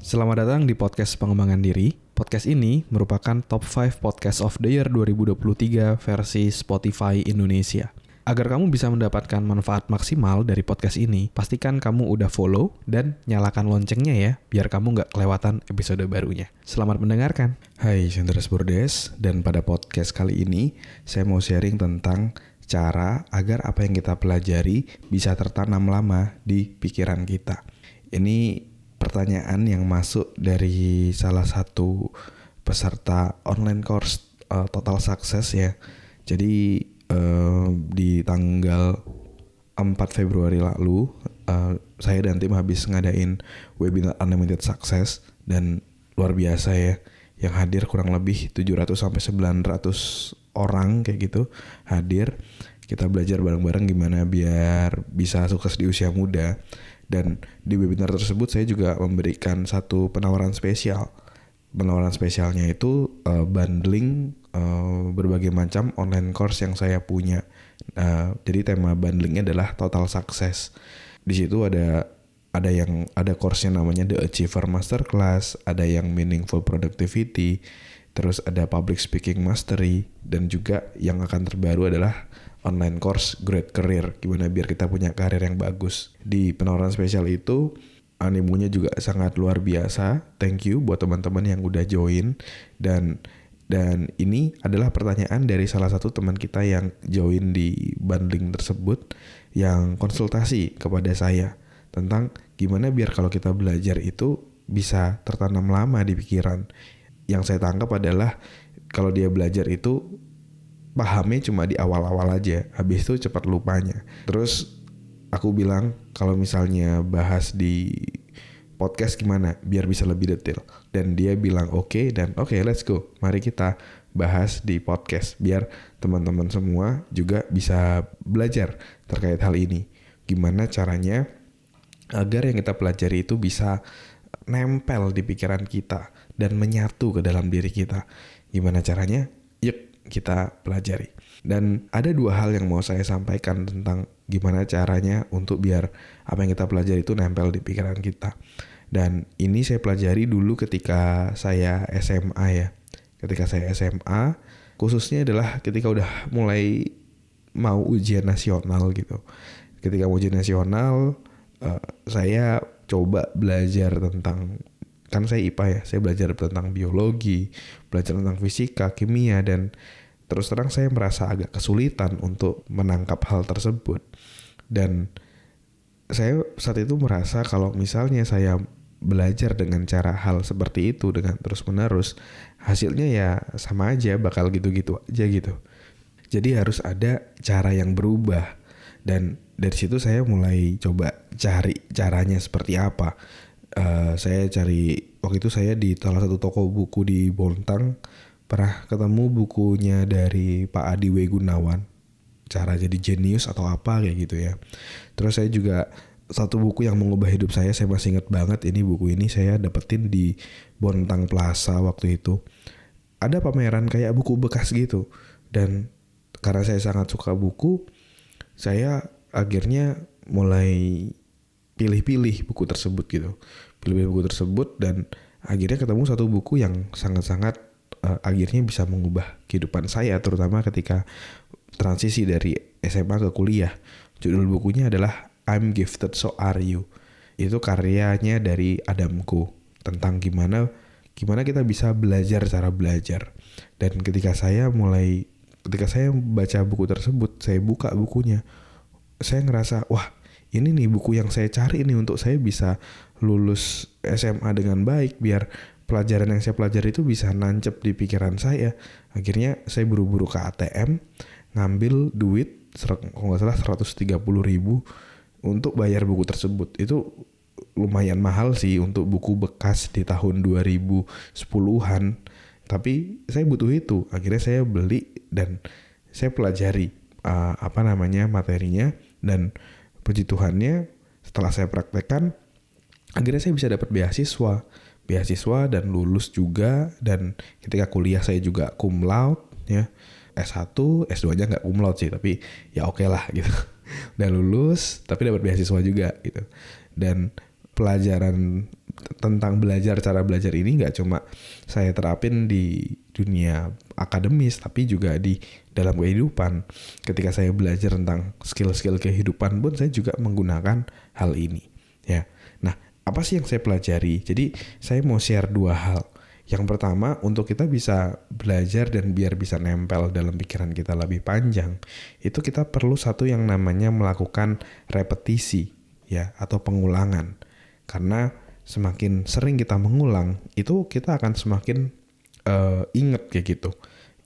Selamat datang di podcast pengembangan diri. Podcast ini merupakan top 5 podcast of the year 2023 versi Spotify Indonesia. Agar kamu bisa mendapatkan manfaat maksimal dari podcast ini, pastikan kamu udah follow dan nyalakan loncengnya ya, biar kamu nggak kelewatan episode barunya. Selamat mendengarkan. Hai, saya Andreas Bordes, dan pada podcast kali ini, saya mau sharing tentang cara agar apa yang kita pelajari bisa tertanam lama di pikiran kita. Ini pertanyaan yang masuk dari salah satu peserta online course Total Success ya. Jadi di tanggal 4 Februari lalu saya dan tim habis ngadain webinar Unlimited Success dan luar biasa ya. Yang hadir kurang lebih 700-900 orang kayak gitu hadir. Kita belajar bareng-bareng gimana biar bisa sukses di usia muda. Dan di webinar tersebut saya juga memberikan satu penawaran spesial. Penawaran spesialnya itu bundling berbagai macam online course yang saya punya. Jadi tema bundlingnya adalah Total Success. Di situ ada course-nya namanya The Achiever Masterclass, ada yang Meaningful Productivity, terus ada Public Speaking Mastery, dan juga yang akan terbaru adalah online course Great Career, gimana biar kita punya karir yang bagus. Di penawaran spesial itu animonya juga sangat luar biasa. Thank you buat teman-teman yang udah join, dan ini adalah pertanyaan dari salah satu teman kita yang join di bundling tersebut, yang konsultasi kepada saya tentang gimana biar kalau kita belajar itu bisa tertanam lama di pikiran. Yang saya tangkap adalah kalau dia belajar itu pahamnya cuma di awal-awal aja, habis itu cepat lupanya. Terus aku bilang kalau misalnya bahas di podcast gimana biar bisa lebih detail, dan dia bilang oke, let's go, mari kita bahas di podcast biar teman-teman semua juga bisa belajar terkait hal ini. Gimana caranya agar yang kita pelajari itu bisa nempel di pikiran kita dan menyatu ke dalam diri kita. Gimana caranya? Yuk kita pelajari. Dan ada dua hal yang mau saya sampaikan tentang gimana caranya untuk biar apa yang kita pelajari itu nempel di pikiran kita. Dan ini saya pelajari dulu ketika saya SMA ya. Ketika saya SMA, khususnya adalah ketika udah mulai mau ujian nasional gitu. Ketika mau ujian nasional, saya coba belajar tentang, kan saya IPA ya, saya belajar tentang biologi, belajar tentang fisika, kimia, dan terus terang saya merasa agak kesulitan untuk menangkap hal tersebut. Dan saya saat itu merasa kalau misalnya saya belajar dengan cara hal seperti itu dengan terus-menerus, hasilnya ya sama aja, bakal gitu-gitu aja gitu. Jadi harus ada cara yang berubah. Dan dari situ saya mulai coba cari caranya seperti apa. Saya cari, waktu itu saya di salah satu toko buku di Bontang pernah ketemu bukunya dari Pak Adi W. Gunawan, cara jadi jenius atau apa kayak gitu ya. Terus saya juga satu buku yang mengubah hidup saya masih ingat banget, ini buku ini saya dapetin di Bontang Plaza waktu itu. Ada pameran kayak buku bekas gitu, dan karena saya sangat suka buku, saya akhirnya mulai pilih-pilih buku tersebut gitu. Pilih-pilih buku tersebut, dan akhirnya ketemu satu buku yang sangat-sangat akhirnya bisa mengubah kehidupan saya, terutama ketika transisi dari SMA ke kuliah. Judul bukunya adalah I'm Gifted So Are You. Itu karyanya dari Adam Khoo, tentang gimana kita bisa belajar cara belajar. Dan ketika saya baca buku tersebut, saya buka bukunya, saya ngerasa, wah, ini nih buku yang saya cari nih untuk saya bisa lulus SMA dengan baik, biar pelajaran yang saya pelajari itu bisa nancep di pikiran saya. Akhirnya saya buru-buru ke ATM, ngambil duit, kalau nggak salah 130.000 untuk bayar buku tersebut. Itu lumayan mahal sih untuk buku bekas di tahun 2010-an. Tapi saya butuh itu. Akhirnya saya beli dan saya pelajari materinya, dan puji Tuhannya setelah saya praktekkan, akhirnya saya bisa dapat beasiswa dan lulus juga. Dan ketika kuliah saya juga cum laude ya, S1, S2-nya nggak cum laude sih, tapi ya oke lah gitu. Udah lulus tapi dapat beasiswa juga gitu. Dan pelajaran tentang cara belajar ini nggak cuma saya terapin di dunia akademis, tapi juga di dalam kehidupan. Ketika saya belajar tentang skill-skill kehidupan pun saya juga menggunakan hal ini. Ya, nah apa sih yang saya pelajari? Jadi saya mau share 2 hal. Yang pertama, untuk kita bisa belajar dan biar bisa nempel dalam pikiran kita lebih panjang, itu kita perlu satu yang namanya melakukan repetisi, ya, atau pengulangan. Karena semakin sering kita mengulang, itu kita akan semakin ingat kayak gitu.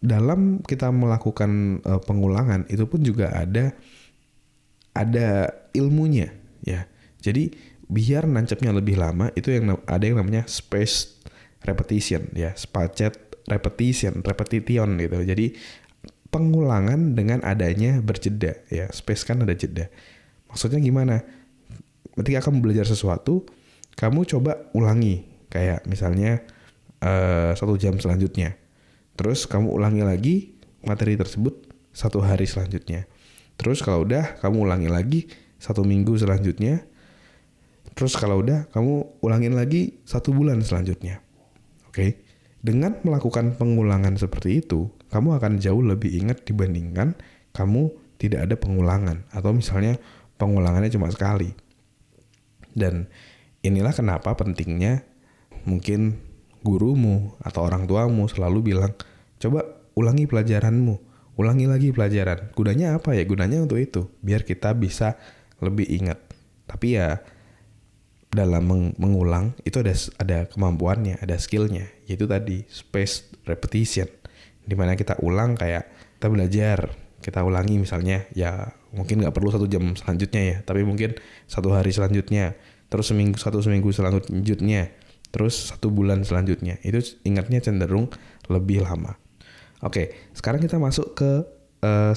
Dalam kita melakukan pengulangan, itu pun juga ada ilmunya, ya. Jadi biar nancapnya lebih lama, itu ada yang namanya spaced repetition, ya, spaced repetition gitu. Jadi pengulangan dengan adanya berjeda, ya. Space kan ada jeda. Maksudnya gimana? Ketika kamu belajar sesuatu, kamu coba ulangi, kayak misalnya 1 jam selanjutnya. Terus kamu ulangi lagi materi tersebut 1 hari selanjutnya. Terus kalau udah, kamu ulangi lagi 1 minggu selanjutnya. Terus kalau udah, kamu ulangin lagi 1 bulan selanjutnya. Oke, dengan melakukan pengulangan seperti itu, kamu akan jauh lebih ingat dibandingkan kamu tidak ada pengulangan, atau misalnya pengulangannya cuma sekali. Dan inilah kenapa pentingnya mungkin gurumu atau orang tuamu selalu bilang, coba ulangi pelajaranmu, ulangi lagi pelajaran. Gunanya apa ya? Gunanya untuk itu, biar kita bisa lebih ingat. Tapi ya dalam mengulang itu ada kemampuannya, ada skillnya, yaitu tadi spaced repetition, dimana kita ulang kayak kita belajar, kita ulangi misalnya ya mungkin nggak perlu 1 jam selanjutnya ya, tapi mungkin 1 hari selanjutnya, terus satu seminggu selanjutnya, terus 1 bulan selanjutnya, itu ingatnya cenderung lebih lama. Oke, sekarang kita masuk ke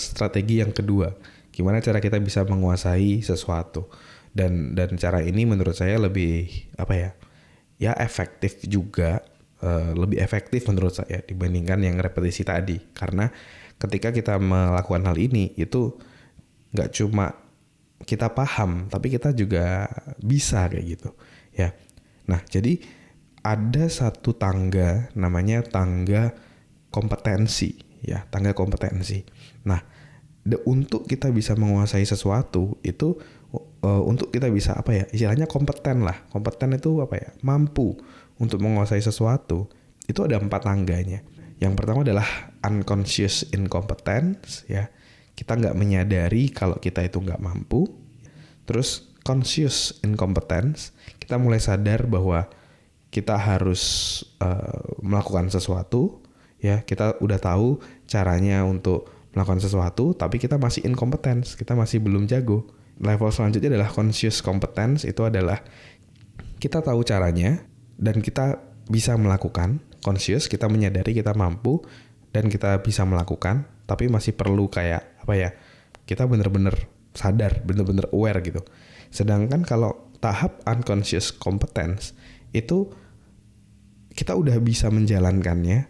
strategi yang kedua, gimana cara kita bisa menguasai sesuatu. Dan cara ini menurut saya lebih efektif juga, lebih efektif menurut saya dibandingkan yang repetisi tadi. Karena ketika kita melakukan hal ini, itu nggak cuma kita paham, tapi kita juga bisa kayak gitu, ya. Nah, jadi ada satu tangga namanya tangga kompetensi, ya, tangga kompetensi. Nah, untuk kita bisa menguasai sesuatu itu untuk kita bisa istilahnya kompeten lah. Kompeten itu mampu untuk menguasai sesuatu. Itu ada 4 tangganya. Yang pertama adalah unconscious incompetence, ya. Kita nggak menyadari kalau kita itu nggak mampu. Terus conscious incompetence, kita mulai sadar bahwa kita harus melakukan sesuatu, ya. Kita udah tahu caranya untuk melakukan sesuatu, tapi kita masih incompetence, kita masih belum jago. Level selanjutnya adalah conscious competence, itu adalah kita tahu caranya dan kita bisa melakukan. Conscious, kita menyadari kita mampu dan kita bisa melakukan, tapi masih perlu kita benar-benar sadar, benar-benar aware gitu. Sedangkan kalau tahap unconscious competence itu kita udah bisa menjalankannya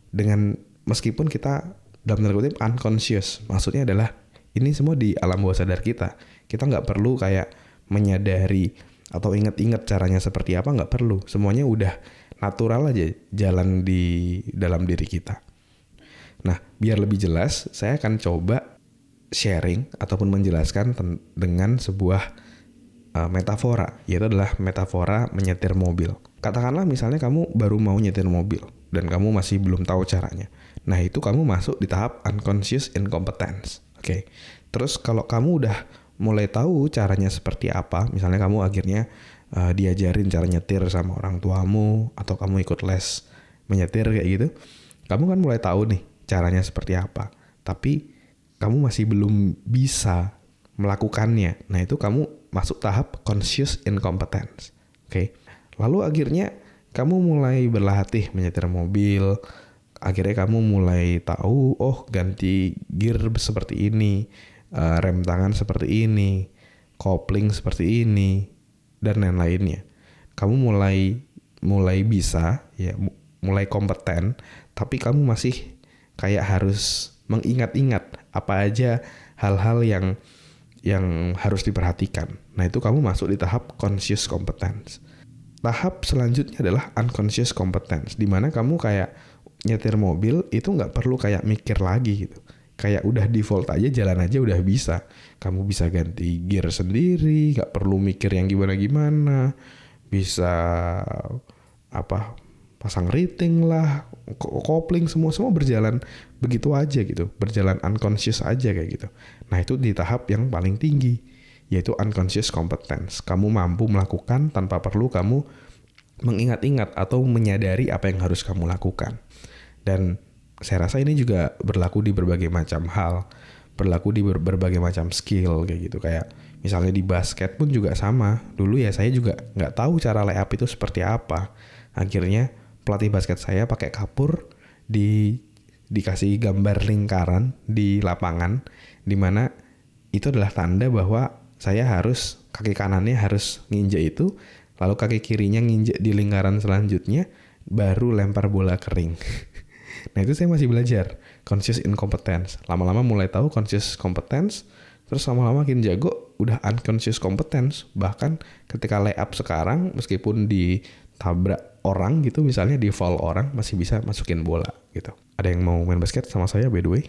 dengan meskipun kita dalam tanda kutip unconscious. Maksudnya adalah ini semua di alam bawah sadar kita. Kita nggak perlu menyadari atau ingat-ingat caranya seperti apa, nggak perlu. Semuanya udah natural aja jalan di dalam diri kita. Nah, biar lebih jelas, saya akan coba sharing ataupun menjelaskan dengan sebuah metafora, yaitu adalah metafora menyetir mobil. Katakanlah misalnya kamu baru mau nyetir mobil dan kamu masih belum tahu caranya. Nah, itu kamu masuk di tahap unconscious incompetence. Oke. Terus kalau kamu udah mulai tahu caranya seperti apa, misalnya kamu akhirnya diajarin cara nyetir sama orang tuamu, atau kamu ikut les menyetir kayak gitu, kamu kan mulai tahu nih caranya seperti apa, tapi kamu masih belum bisa melakukannya. Nah, itu kamu masuk tahap conscious incompetence. Oke. Lalu akhirnya kamu mulai berlatih menyetir mobil, akhirnya kamu mulai tahu, ganti gear seperti ini, rem tangan seperti ini, kopling seperti ini, dan lain-lainnya. Kamu mulai bisa, ya, mulai kompeten, tapi kamu masih harus mengingat-ingat apa aja hal-hal yang harus diperhatikan. Nah, itu kamu masuk di tahap conscious competence. tahap selanjutnya adalah unconscious competence, di mana kamu kayak nyetir mobil itu nggak perlu kayak mikir lagi gitu. Kayak udah default aja, jalan aja udah bisa. Kamu bisa ganti gear sendiri, nggak perlu mikir yang gimana-gimana. Bisa pasang rating lah, kopling, semua berjalan begitu aja gitu. Berjalan unconscious aja kayak gitu. Nah itu di tahap yang paling tinggi, yaitu unconscious competence. Kamu mampu melakukan tanpa perlu kamu mengingat-ingat atau menyadari apa yang harus kamu lakukan. Dan saya rasa ini juga berlaku di berbagai macam hal, berlaku di berbagai macam skill kayak gitu. Kayak misalnya di basket pun juga sama. Dulu ya saya juga nggak tahu cara layup itu seperti apa. Akhirnya pelatih basket saya pakai kapur, dikasih gambar lingkaran di lapangan, di mana itu adalah tanda bahwa saya harus, kaki kanannya harus nginjek itu, lalu kaki kirinya nginjek di lingkaran selanjutnya, baru lempar bola kering. Nah itu saya masih belajar conscious incompetence. Lama-lama mulai tahu conscious competence, terus lama-lama makin jago udah unconscious competence. Bahkan ketika layup sekarang, meskipun ditabrak orang gitu, misalnya di foul orang, masih bisa masukin bola gitu. Ada yang mau main basket sama saya by the way?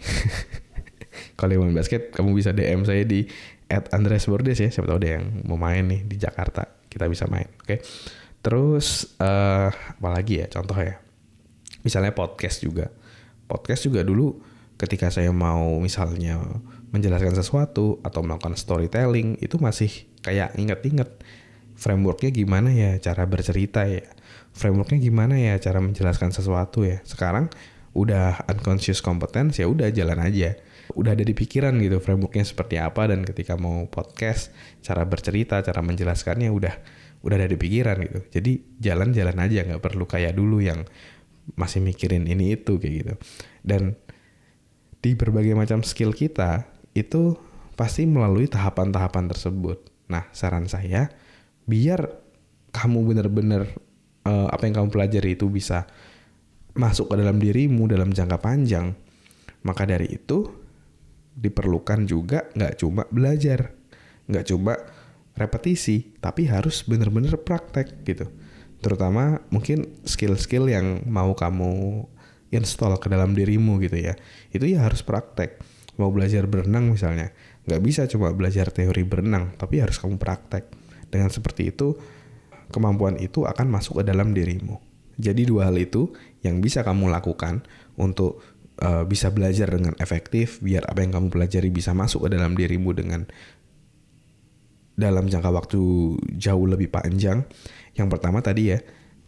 Kalau yang main basket, kamu bisa DM saya di @andreasbordes ya. Siapa tahu ada yang mau main nih di Jakarta, kita bisa main. Oke. Terus apalagi ya contoh ya? Misalnya podcast juga. Podcast juga dulu ketika saya mau misalnya menjelaskan sesuatu atau melakukan storytelling, itu masih kayak inget-inget frameworknya gimana ya cara bercerita ya. Frameworknya gimana ya cara menjelaskan sesuatu ya. Sekarang udah unconscious competence, ya udah jalan aja. Udah ada di pikiran gitu frameworknya seperti apa, dan ketika mau podcast, cara bercerita, cara menjelaskannya udah ada di pikiran gitu. Jadi jalan-jalan aja, nggak perlu kayak dulu yang masih mikirin ini itu kayak gitu. Dan di berbagai macam skill kita itu pasti melalui tahapan-tahapan tersebut. Nah saran saya, biar kamu benar-benar apa yang kamu pelajari itu bisa masuk ke dalam dirimu dalam jangka panjang, maka dari itu diperlukan juga nggak cuma belajar, nggak cuma repetisi, tapi harus benar-benar praktek gitu. Terutama mungkin skill-skill yang mau kamu install ke dalam dirimu gitu ya. Itu ya harus praktek. Mau belajar berenang misalnya, nggak bisa cuma belajar teori berenang, tapi harus kamu praktek. Dengan seperti itu, kemampuan itu akan masuk ke dalam dirimu. Jadi dua hal itu yang bisa kamu lakukan untuk bisa belajar dengan efektif, biar apa yang kamu pelajari bisa masuk ke dalam dirimu dengan dalam jangka waktu jauh lebih panjang. Yang pertama tadi ya,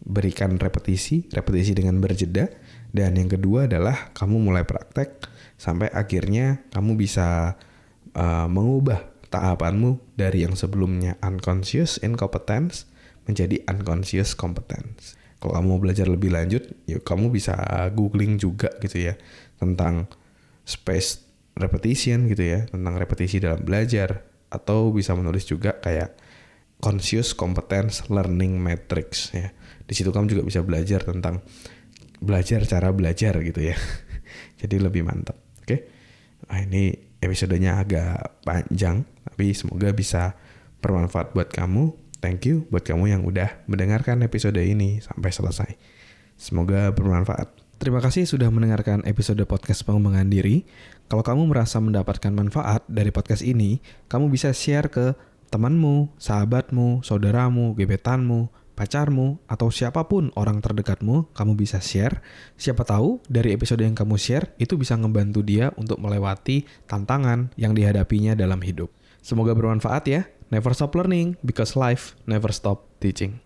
berikan repetisi dengan berjeda. Dan yang kedua adalah kamu mulai praktek sampai akhirnya kamu bisa mengubah tahapanmu dari yang sebelumnya unconscious incompetence menjadi unconscious competence. Kalau kamu mau belajar lebih lanjut, yuk kamu bisa googling juga gitu ya, tentang spaced repetition gitu ya, tentang repetisi dalam belajar. Atau bisa menulis juga kayak Conscious Competence Learning Matrix ya. Di situ kamu juga bisa belajar tentang cara belajar gitu ya. Jadi lebih mantap. Oke. Nah, ini episodenya agak panjang, tapi semoga bisa bermanfaat buat kamu. Thank you buat kamu yang udah mendengarkan episode ini sampai selesai. Semoga bermanfaat. Terima kasih sudah mendengarkan episode podcast pengembangan diri. Kalau kamu merasa mendapatkan manfaat dari podcast ini, kamu bisa share ke temanmu, sahabatmu, saudaramu, gebetanmu, pacarmu, atau siapapun orang terdekatmu, kamu bisa share. Siapa tahu dari episode yang kamu share itu bisa ngebantu dia untuk melewati tantangan yang dihadapinya dalam hidup. Semoga bermanfaat ya. Never stop learning because life never stop teaching.